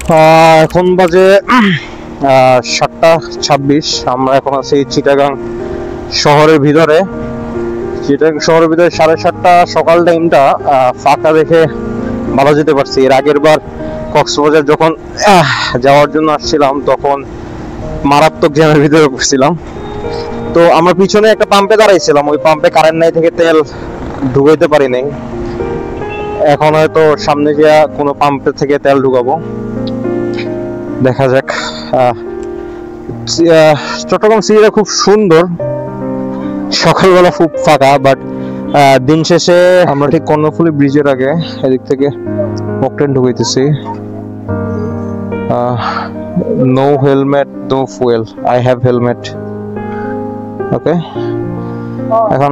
এখন বাজে 7:26। আমরা এখন আছি চিটাগাং শহরের ভিতরে। চিটাগাং শহরের ভিতরে 7:30 সকাল টাইমটা ফাঁকা দেখে ভালো যেতে পারছি। এর আগের বার কক্সবাজার যখন যাওয়ার জন্য আসছিলাম তখন মারাত্মক জ্যামের ভিতরে পড়ছিলাম। তো আমরা পিছনে একটা পাম্পে দাঁড়াইছিলাম, ওই পাম্পে কারেন্ট নাই থেকে তেল ঢুকাইতে পারি নাই। এখন হয়তো সামনে গিয়ে কোনো পাম্পে থেকে তেল ঢুকাবো, দেখা যাক। চট্টগ্রাম সিটিটা খুব সুন্দর, সকালবেলা খুব ফাঁকা, বাট দিন শেষে আমরা ঠিক কর্ণফুলী ব্রিজের আগে এদিক থেকে অকটেন ঢুকাইতেছি। No helmet no fuel, I have helmet. Okay, এখন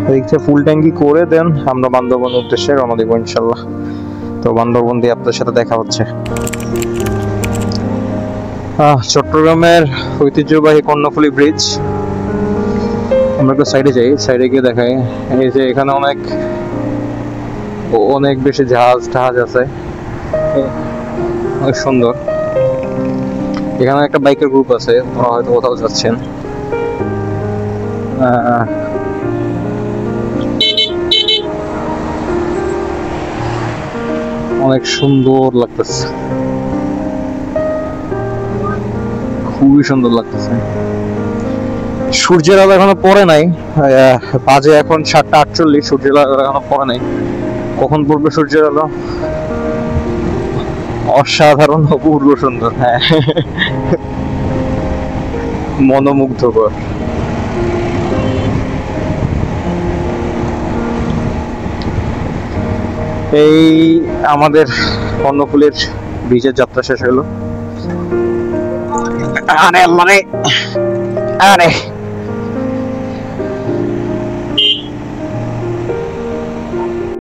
এদিক থেকে ফুল ট্যাঙ্কি করে দেন আমরা বান্দরবনের উদ্দেশ্যে রওনা দিব ইনশাল্লাহ। তো বান্দরবন দিয়ে আপনাদের সাথে দেখা হচ্ছে। চট্টগ্রামের ঐতিহ্যবাহী কর্ণফুলী ব্রিজ। আমরা একটু সাইডে যাই, সাইডে গিয়ে দেখাই। এই যে এখানে অনেক বেশি জাহাজ আছে, অনেক সুন্দর। এখানে একটা বাইকের গ্রুপ আছে, ওরা হয়তো কোথাও যাচ্ছেন। অনেক সুন্দর লাগতেছে, খুবই সুন্দর লাগতেছে। সূর্যের আলো এখনো পড়ে নাই, বাজে এখন 7:48। সূর্যের আলো এখনো পড়ে নাই, কখন পড়বে সূর্যের আলো? অসাধারণ, অপূর্ব সুন্দর, হ্যাঁ, মনোমুগ্ধকর। এই আমাদের কর্ণফুলীর ব্রিজের যাত্রা শেষ হলো। আরে